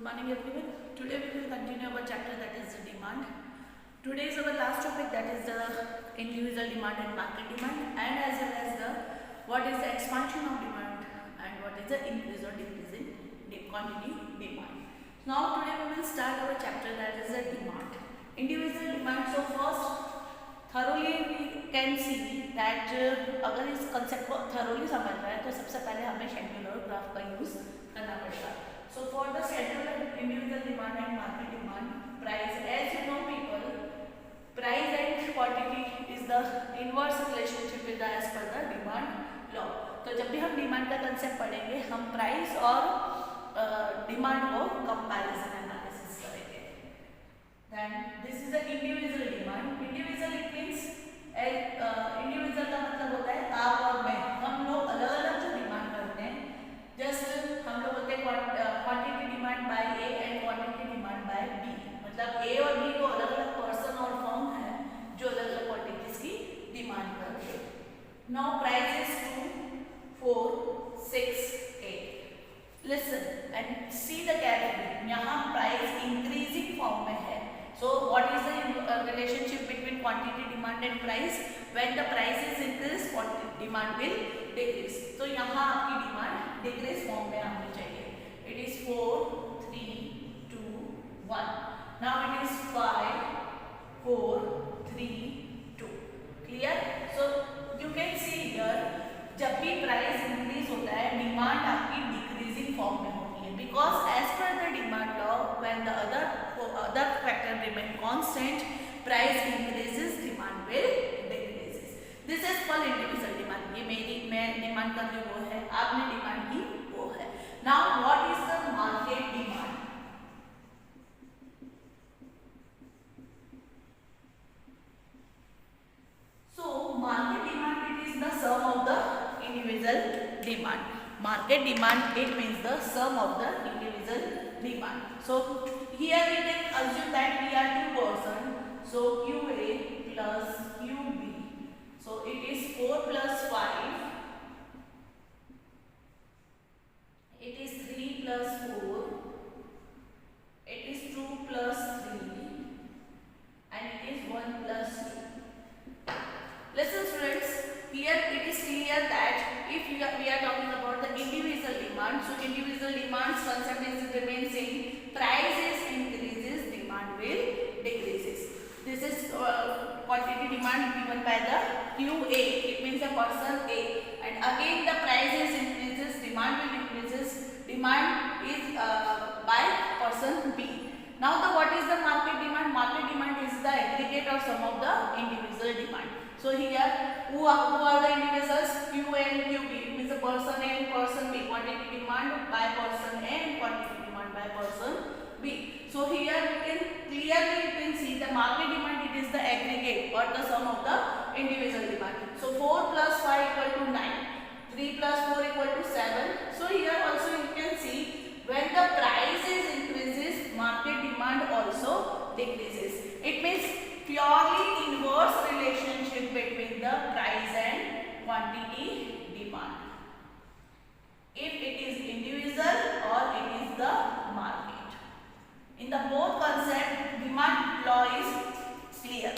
morning everyone. Today we will continue our chapter that is the demand. Today is our last topic that is the individual demand and market demand, and as well as the what is the expansion of demand and what is the increase or decrease in quantity demand. Now today we will start our chapter that is the demand. Individual demand. So first thoroughly we can see that अगर इस concept को thoroughly समझना है तो सबसे पहले हमें scheduler graph का use करना पड़ेगा. So for the scheduler individual demand and market demand, price, as you know people, price and quantity is the inverse relationship with the as per the demand law. तो जब भी हम demand का concept पढ़ेंगे हम price और demand को comparison analysis करेंगे. Then this is the individual demand. Individual it means individual का मतलब होता है आप और मैं, हम लोग अलग अलग जो डिमांड करते हैं. जस्ट हम लोग बोलते हैं quantity demand by A and quantity demand by B. मतलब ए और बी को अलग अलग पर्सन और फर्म है जो अलग अलग क्वांटिटीज की डिमांड करते हैं. Now prices 2, 4, 6, 8. Listen and see the category. यहाँ प्राइस इंक्रीजिंग फॉर्म में है. So what is the relationship between quantity demand and price? When the price is increased, quantity demand will decrease. So यहाँ आपकी demand decrease form में आनी चाहिए. It is 4, 3, 2, 1. Now it is 5, 4, 3, 2. Clear? So you can see here, जब भी price increase होता है, demand आपकी decreasing form में होती है. Because as per the demand law, when the other factor remain constant, price increases, demand will decreases. This is called individual demand. ये मैं demand कर रही वो है, आपने demand की वो है. Now what is the market demand? So market demand it is the sum of the individual demand. Market demand it means the sum of the individual demand. So here we can assume that we are two persons. So QA plus QB. So it is 4 plus 5. It is 3 plus 4. It is 2 plus 3. And it is 1 plus 2. Listen students, here it is clear that if we are talking about the individual demand, so individual demands concept is remain same. Price is increases, demand will decreases. This is quantity demand given by the QA. It means a person A. And again the price is increases, demand will decreases. Demand is by person B. Now the what is the market demand? Market demand is the aggregate of sum of the individual demand. So here who are the individuals? Q and QB. It means a person A and person B. Quantity demand by person A and quantity demand by person B. So here we can clearly see the market demand it is the aggregate or the sum of the individual demand. So 4 plus 5 equal to 9. 3 plus 4 equal to 7. So here also you can see when the price is increases, market demand also decreases. It means purely inverse relationship between the price and quantity demand. If it is individual or it is the market. In the both concept, demand law is clear.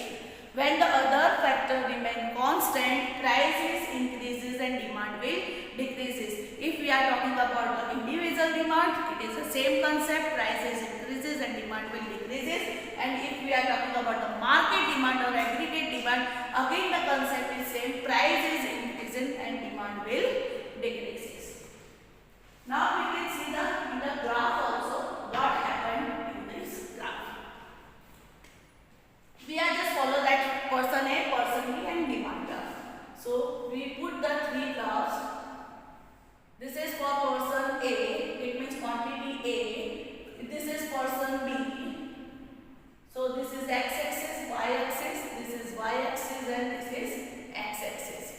When the other factor remain constant, prices increases and demand will decreases. If we are talking about the individual demand, it is the same concept, prices increases and demand will decreases. And if we are talking about the market demand or aggregate demand, again the concept is same, price is increasing and demand will decreases. Now we can see in the graph also what happened in this graph. We are just follow that person A, person B and demand graph. So we put the three graphs. This is for person A, it means quantity A. This is person B. So this is x-axis, y-axis, this is y-axis and this is x-axis.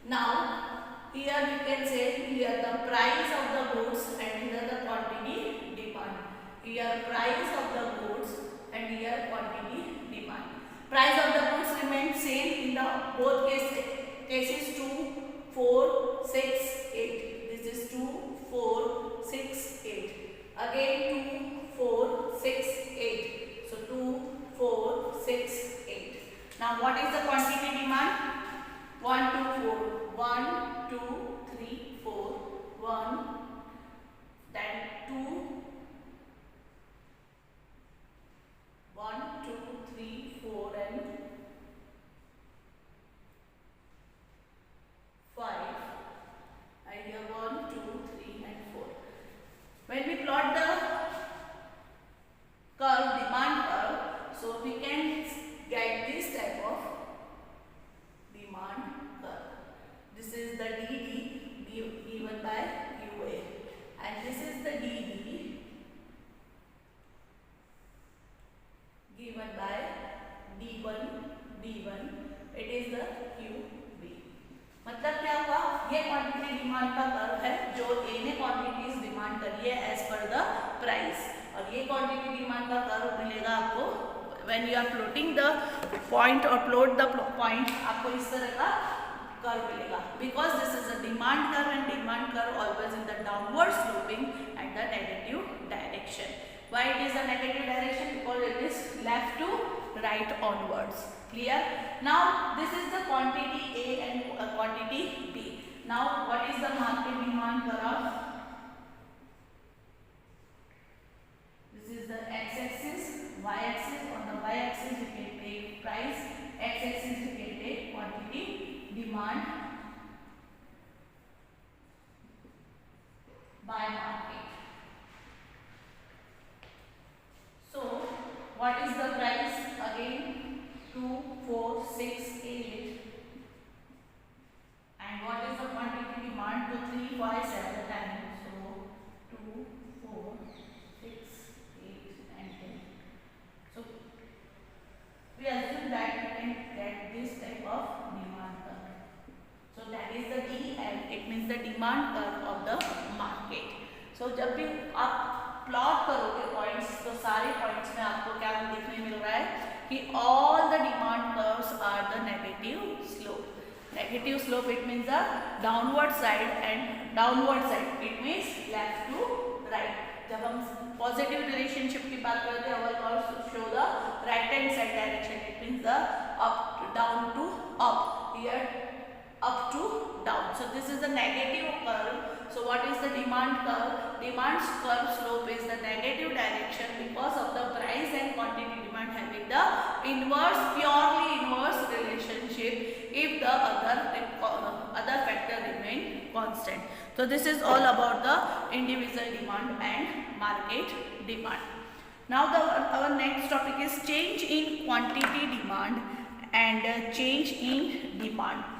Now here we can say here the price of the goods and here the quantity demand. Here price of the goods and here quantity demand. Price of the goods remains same in the both cases 2, 4, 6, 8. This is 2, 4, 6, 8. Again 2, what is the quantity demand? 1 2 4, 1 2 3 4, 1, then 2, 1 2 3 4 and 5. And here 1 2 3 and 4. When we plot the curve, demand curve, so we can get this type of demand curve. This is the DD given by UA, and this is the DB given by D1 B1. It is the QB. मतलब क्या हुआ, ये quantity demand का curve है जो ए ने quantities demand करी है एज पर द प्राइस, और ये क्वांटिटी डिमांड का कर्व मिलेगा आपको when you are plotting the point और प्लॉट द पॉइंट, आपको इस तरह का कर्व मिलेगा because this is a demand curve and demand curve always in the downward sloping and the negative direction. Why it is a negative direction? Because it is left to right onwards. Clear? Now this is the quantity A and quantity B. Now what is the market demand curve? This is the x-axis, y-axis. On the y-axis you can take price, x-axis you can take quantity demand by market. So what is the price? Again 2 4 6 8. And what is the quantity demand? 2 3 5 7 10. So 2 4 6 8 and 10. So we assume that we can get this type of demand curve. So that is the DM. It means the demand curve of the market. So जब भी आप plot करोगे points, तो सारे points में आपको क्या देखने मिल रहा है कि all the demand curves are the negative slope. Negative slope it means the downward side, and downward side it means left to right. जब हम पॉजिटिव रिलेशनशिप की बात करते हैं, our curves show the right hand side direction. It means the up down to up, here up to down. So this is the negative curve. So what is the demand curve? Demand curve slope is the negative direction because of the price and quantity demand having the inverse, purely inverse relationship if the other factor remain constant. So this is all about the individual demand and market demand. Now our next topic is change in quantity demand and change in demand.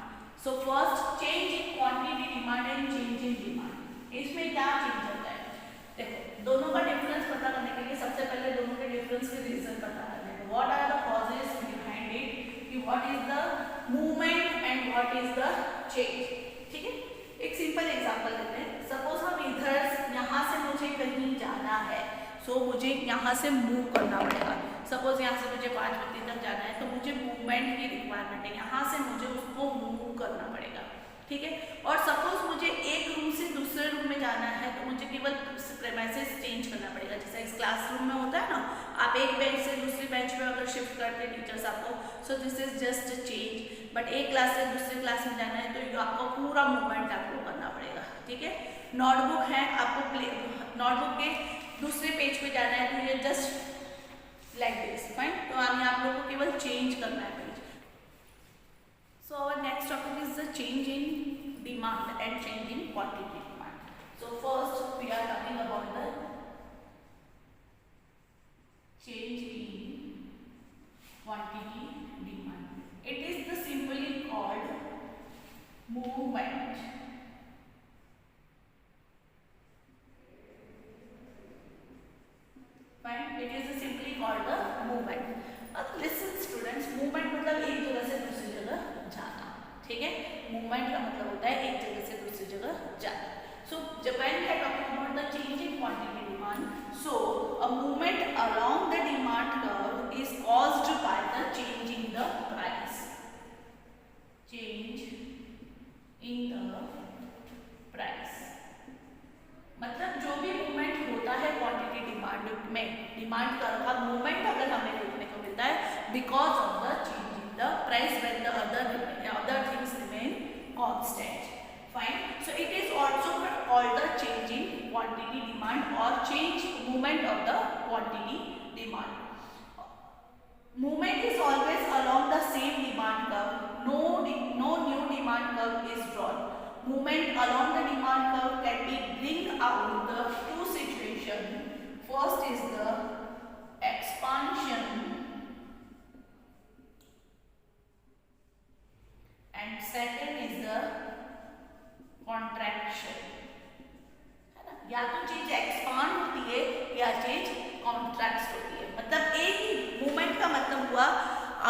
So first change in quantity demand and change in demand. इसमें क्या change होता है? देखो, दोनों का difference पता करने के लिए सबसे पहले दोनों के डिफरेंस के रीजन पता करने हैं. What are the causes behind it? कि what is the movement and what is the change? ठीक है? एक सिंपल एग्जांपल लेते हैं. सपोज हम इधर यहाँ से मुझे कहीं जाना है, सो मुझे यहाँ से मूव करना पड़ेगा. सपोज यहाँ से मुझे 5 व्यक्ति तक जाना है, तो मुझे मूवमेंट की रिक्वायरमेंट है. यहाँ से मुझे उसको मूव करना पड़ेगा. ठीक है? और सपोज मुझे एक रूम से दूसरे रूम में जाना है, तो मुझे केवल प्रेमाइसेस चेंज करना पड़ेगा. जैसे इस क्लासरूम में होता है ना, आप एक बेंच से दूसरी बेंच पे अगर शिफ्ट करते हैं टीचर्स आपको, so this is just change. But एक क्लास से दूसरे क्लास में जाना है, तो आपको पूरा मूवमेंट आपको करना पड़ेगा. ठीक है? नोटबुक है, आपको नोटबुक के दूसरे पेज पे जाना है, तो ये जस्ट लाइक दिस. फाइन. तो आगे आप लोगों को केवल चेंज करना है page. So our next topic is the change in demand and change in quantity demand. So first we are talking about the change in quantity demand. It is the simply called movement. Fine. It is simply called the movement. Listen students, movement मतलब एक जगह से दूसरी जगह जाना. ठीक है? Movement का मतलब होता है एक जगह से दूसरी जगह जाना. So when we are talking about the change in quantity demand, so a movement along the demand curve is caused by the change in the price. Change in the price. मतलब जो भी मूवमेंट होता है quantity demand में, demand curve का movement अगर हमें देखने को मिलता है because of the change in the price when the other things remain constant. Fine. So it is also called the change in quantity demand or change movement of the quantity demand. Movement is always along the same demand curve. No new demand curve is drawn. Movement along the demand curve can be bring out the two situations. First is the expansion and second is the contraction. है ना, या तो चीज expand होती है या चीज contract होती है. मतलब एक ही मूवमेंट का मतलब हुआ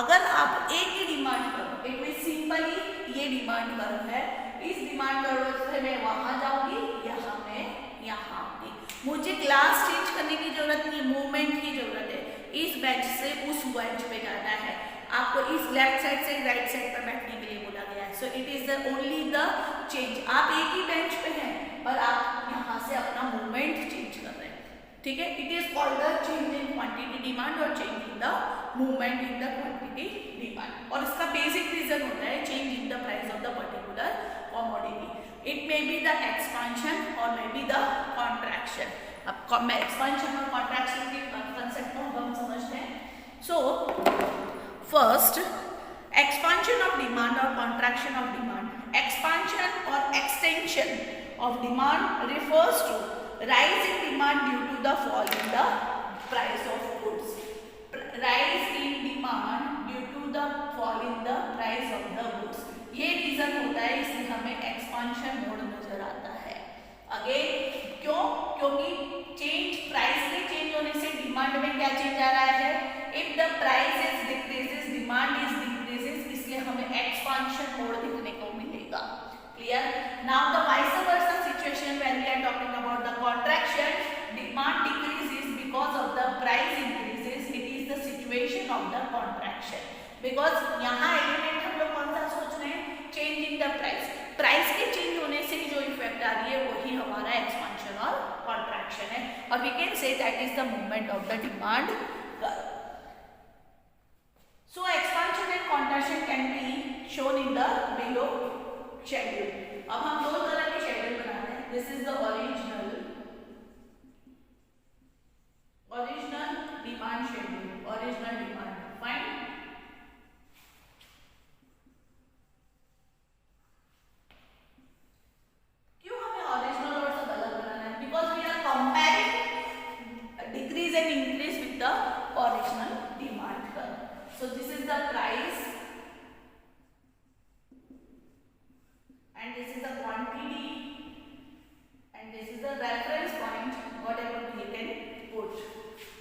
अगर आप एक ही डिमांड करो, इट मीन सिंपली ये डिमांड कर्व है, इस डिमांड कर्व से मैं वहां जाऊंगी, यहाँ मैं यहाँ आऊंगी. मुझे क्लास चेंज करने की जरूरत नहीं, मूवमेंट की जरूरत है. इस बेंच से उस बेंच पे जाना है, आपको इस लेफ्ट साइड से राइट साइड पर बैठने के लिए बोला गया है. So it is the only the change. आप एक ही बेंच पे हैं पर आप यहाँ से अपना मूवमेंट चेंज कर रहे हैं. ठीक है. It is called the change in quantity demand और change in the movement in the quantity demand. और इसका बेसिक रीजन होता है change in the price of the particular commodity. It may be the expansion or may be the contraction. अब expansion और contraction के concept को हम समझते हैं. So first, expansion of demand or contraction of demand. Expansion or extension of demand refers to rise in demand due to the fall in the price of goods. Rise in demand due to the fall in the price of the goods. ये reason होता है, इसलिए हमें expansion mode नजर आता है. Again क्यों? क्योंकि चेंज प्राइस के चेंज होने से डिमांड में क्या चेंज आ रहा है? If the price is decreases, demand is decreases, इसलिए हमें एक्सपांशन मोड देखने को मिलेगा. Clear? Now the vice versa situation when we are talking about the contraction, demand decreases because of the price increases, it is the situation of the contraction. Because यहाँ element हम लोग कौन सा सोच रहे हैं? Change in the price. Price के change होने से जो इफेक्ट आ रही है वही हमारा एक्सपांशन और कॉन्ट्रैक्शन है. और we can say that is the movement of the demand curve. So expansion and contraction can be shown in the below schedule. अब हम दो तरह के schedule बनाते हैं. This is the original demand schedule. Original demand. Fine. क्यों हमें original और सब अलग बनाना है? Because we are comparing decrease and increase with the original demand curve. So this is the price and this is the quantity and this is the reference point, whatever we can put.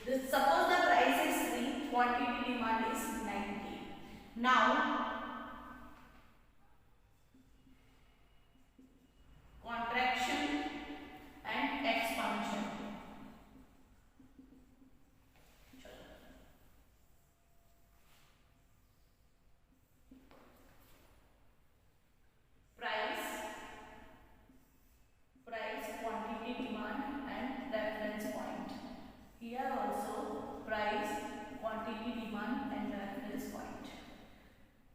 This, suppose the price is 3, quantity demand is 90. Now contraction and expansion. Price, quantity, demand and reference point. Here also price, quantity, demand and reference point.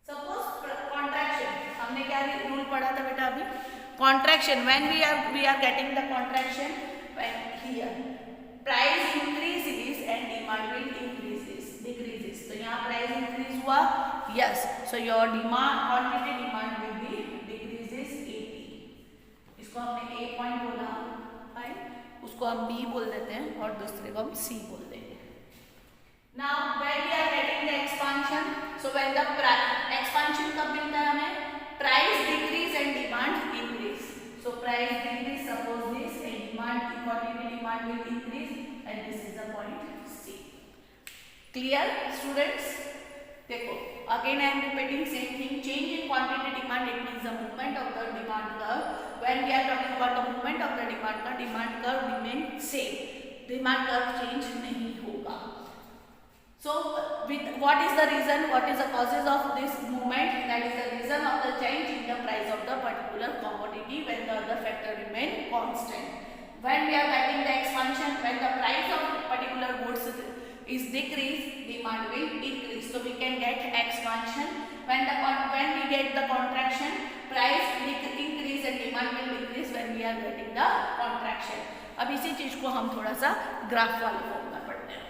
Suppose contraction, हमने क्या rule पढ़ा था बेटा अभी? Contraction, when we are getting the contraction, when here price increases and demand will decreases. तो यहाँ price increase हुआ, yes. So your demand, quantity demand will be decreases 80. इसको हमने A पॉइंट बोला, फाइन. उसको हम B बोल देते हैं और दूसरे को हम C बोल देंगे. Now when we are getting the expansion, so when the expansion कब मिलता है हमें? Price decrease and demand increase. So price decrease, suppose this, and demand, quantity demand will increase, and this is the point C. Clear, students? देखो, again I am repeating same thing. Change in quantity demand, it means the movement of the demand curve. When we are talking about the movement of the demand curve remain same. Demand curve change नहीं होगा. So, with what is the reason? What is the causes of this movement? That is the reason of the change in the price of the particular commodity when the other factor remain constant. When we are getting the expansion, when the price of particular goods is decreased, demand will increase. So we can get expansion expansion. When we get the contraction, price increase and demand will decrease when we are getting the contraction. अब इसी चीज को हम थोड़ा सा graph वाले form में पढ़ते हैं.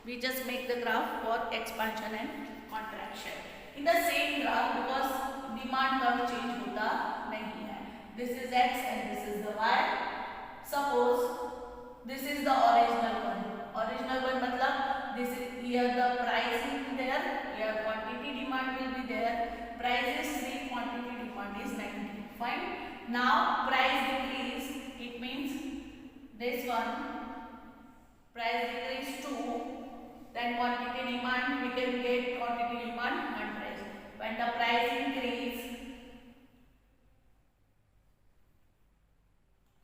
We just make the graph for expansion and contraction. In the same graph, because demand curve change होता नहीं है. This is x and this is the y. Suppose this is the original one. Original one मतलब this is here the price will be there, here quantity demand will be there. Price is 3, quantity demand is 90. Fine. Now price decrease. It means this one price decrease 2. Then quantity demand, we can get quantity demand 100. When the price increase,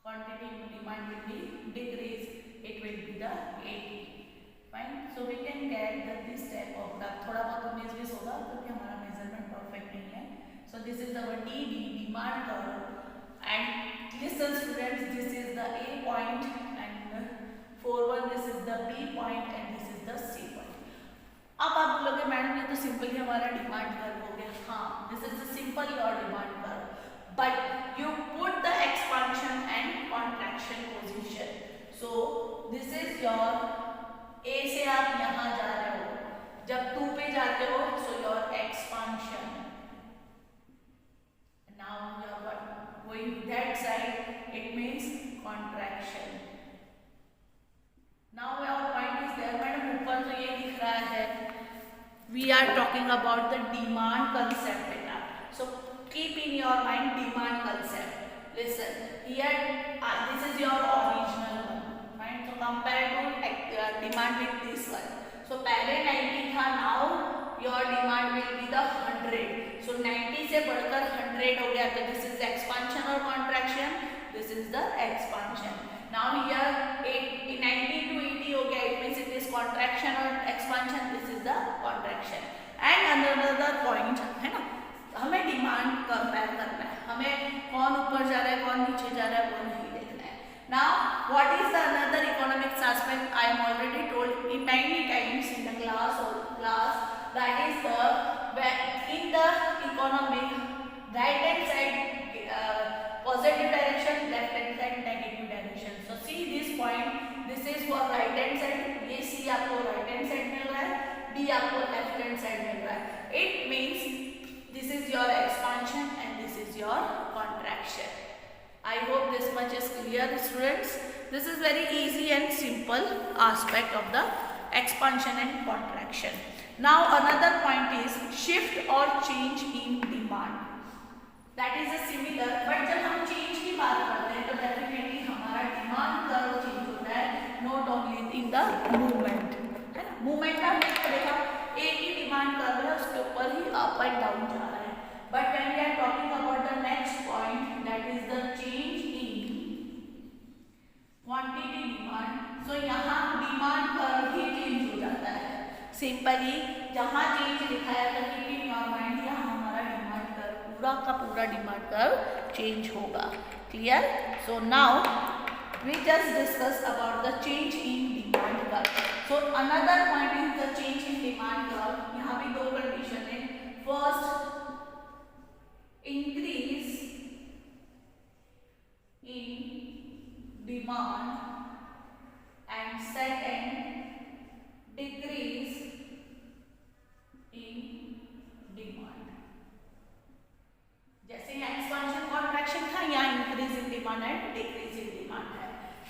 quantity demand will be decrease. It will be the 80. Fine. So we can get that this type of graph. थोड़ा बहुत उन्नीस बीस होगा क्योंकि हमारा measurement perfect नहीं है. So this is our DD demand curve. And listen students, this is the A point and 4-1 this is the B point and this is the C point. अब आप बोलोगे मैडम ये तो सिंपली हमारा demand curve हो गया. हाँ, this is the simple your demand curve, but you put the expansion and contraction position. So this is your A से आप यहाँ जा रहे हो, जब 2 पे जाते हो so your expansion. Now you are going that side, it means contraction. Now our point is there, madam ऊपर तो ये दिख रहा है. We are talking about the demand concept beta. So keep in your mind demand concept. Listen, here this is your original one. Fine. So compare to demand with this one. So पहले 90 था, now your demand will be the 100. So 90 से बढ़कर 100 हो गया. तो this is expansion or contraction? This is the expansion. Now here 90 to 80 हो गया. It means it is contraction or expansion. This is the contraction. And another point है ना, हमें डिमांड कंपेयर करना है. हमें कौन ऊपर जा रहा है कौन नीचे जा रहा है वो नहीं देखना है. Now what is the another economics aspect? I am already told in many times in the class that is the in the economic right hand side positive direction, left hand side negative direction. So see this point, this is for right hand side. ये C आपको right hand side मिल रहा है, D आपको left hand side मिल रहा है. It means this is your expansion and this is your contraction. I hope this much is clear, students. This is very easy and simple aspect of the expansion and contraction. Now another point is shift or change in demand. That is a similar, but जब हम change की बात करते हैं तो definitely हमारा demand curve change होता है, not only in the movement, है ना. movement का हमें पड़ेगा, एक ही demand curve है उसके ऊपर ही up and down जा रहा है. But when we are talking about the next point, that is the change in quantity demand, so यहाँ demand curve ही change हो जाता है. Simply जहाँ change दिखाया था keep in your mind, यहाँ हमारा demand curve पूरा का पूरा demand curve change होगा. Clear? So now we just discuss about the change in demand curve. So another point is the change in demand curve. यहाँ भी दो condition है. First, increase in demand and second, decrease in demand. जैसे यहाँ expansion contraction था, यहाँ increase in demand and decrease in demand है.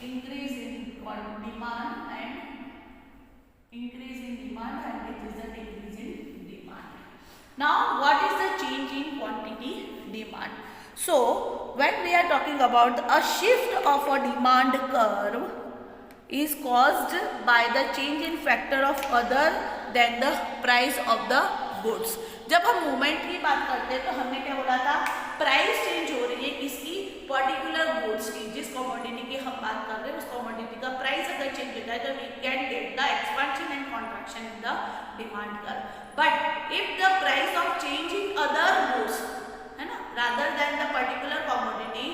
Increase in demand and increase in demand and it is a decrease in demand. Now what is the change in quantity demand? So when we are talking about a shift of a demand curve is caused by the change in factor of other than the price of the goods. जब हम movement की बात करते हैं तो हमने क्या बोला था, प्राइस चेंज हो रही है किसकी, पर्टिकुलर गुड्स की. जिस कमोडिटी की हम बात कर रहे हैं उस कमोडिटी का प्राइस अगर चेंज होता है तो we can get the expansion and contraction in the demand curve. But if the price of change in other goods, है ना, rather than the particular commodity,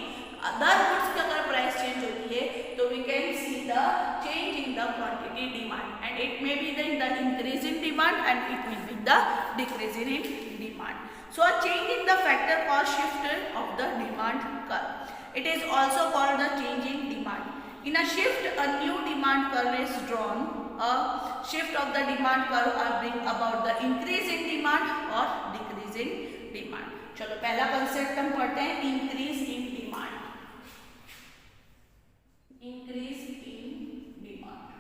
other goods की अगर price change होती है तो we can see the change in the quantity demand, and it may be the increase in demand and it may be the decrease in demand. So a change in the factor called shift of the demand curve. It is also called the change in demand. In a shift, a new demand curve is drawn. A shift of the demand curve are bring about the increase in demand or decrease in demand. चलो पहला concept हम पढ़ते हैं, increase in demand. Increase in demand,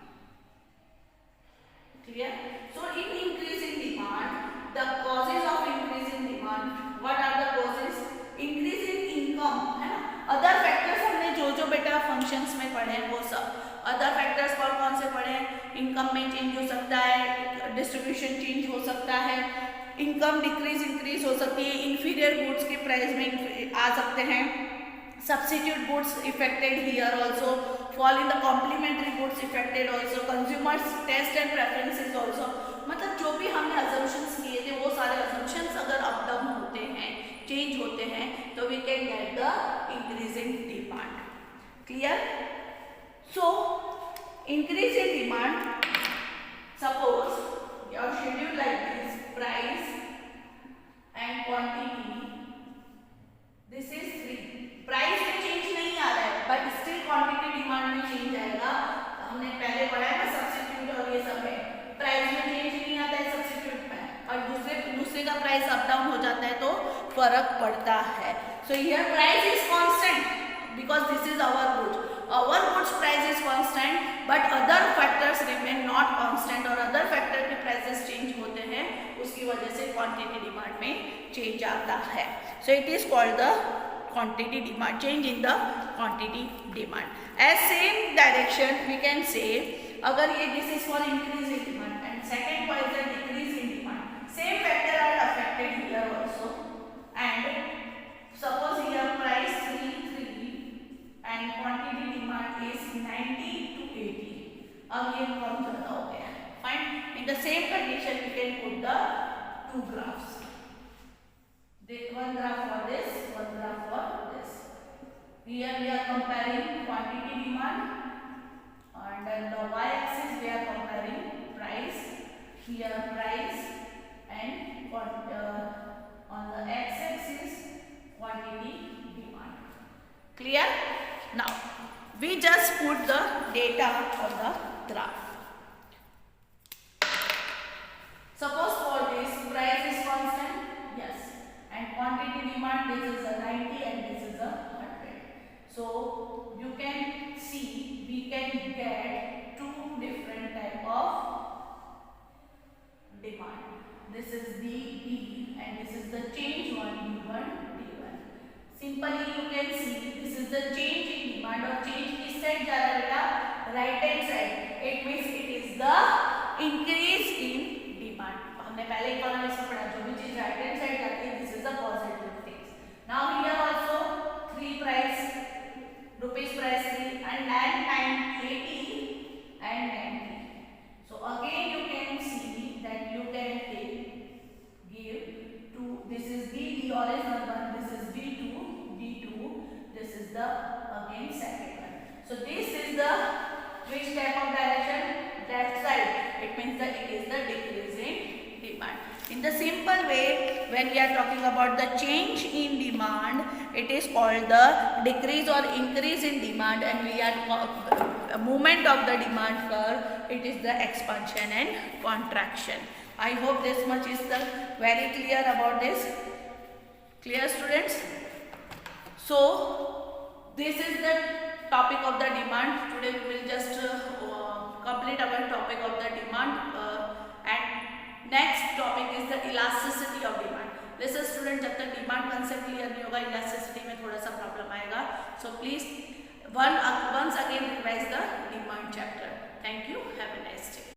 clear? So in increase in demand, the causes of increase in demand, what are the causes? Increase in income, है ना. Other factors हमने जो बेटा फंक्शंस में पढ़े हैं वो सब. अदर फैक्टर्स कौन से पढ़े? इनकम में चेंज हो सकता है, डिस्ट्रीब्यूशन चेंज हो सकता है, इनकम डिक्रीज इंक्रीज हो सकती है, इंफीरियर गुड्स के प्राइस में आ सकते हैं, substitute goods affected here also, fall in the complementary goods affected also, consumers taste and preferences also. मतलब जो भी हमने अजम्पशंस किए थे वो सारे अजम्पशंस अगर अप डाउन होते हैं, चेंज होते हैं, तो we can get the increase in demand. Clear? So increase in demand, suppose your schedule like this, price and quantity, this is 3. Price में चेंज नहीं आ रहा है बट स्टिल क्वांटिटी डिमांड में चेंज आएगा. हमने पहले पढ़ा है ना सब्स्टिट्यूट और ये सब है. प्राइस में चेंज नहीं आता है सब्स्टिट्यूट में, और दूसरे का प्राइस अप डाउन हो जाता है तो फर्क पड़ता है. So here price is constant because this is our goods price is constant, but other factors remain not constant, और other factor के prices change होते हैं, उसकी वजह से quantity demand में change आता है. So it is called the quantity demand, change in the quantity demand. As same direction we can say, अगर ये this is for increase in demand and second for the decrease in demand, same factor are affected here also, and suppose here price 3 and quantity demand is 90 to 80. अब ये कम ज़्यादा हो गया. Fine. In the same condition we can put the two graphs. One graph for this, one graph for this. Here we are comparing quantity demand, and then the y-axis we are comparing price. Here price, and on the x-axis quantity demand. Clear? Now we just put the data on the graph. Suppose for this price is constant, yes, and quantity demand, this is a 90 and this is a 100. So you can see we can get two different type of demand. This is D and this is the change one D1 D1. Simply you can see this is the change in demand, और change किस side जा रहा है बेटा? Right hand side. It means it is the increase in demand. हमने पहले economics में पढ़ा, जो भी चीज राइट हैंड साइड जाती है this is the positive things. Now here also 3 price, rupees price 3 and 80 and 90. So again you can see that you can give two, this is D original one, this is D2, this is the again second one. So this is the which type of direction? Left side. It means that it is the decrease in demand. In the simple way, when we are talking about the change in demand, it is called the decrease or increase in demand, and we are movement of the demand curve, it is the expansion and contraction. I hope this much is the very clear about this. Clear students? So this is the topic of the demand. Today we will just complete our topic of the demand, and next topic is the elasticity of demand. वैसे student जब तक demand concept clear नहीं होगा, elasticity में थोड़ा सा problem आएगा. So please once again revise the demand chapter. Thank you. Have a nice day.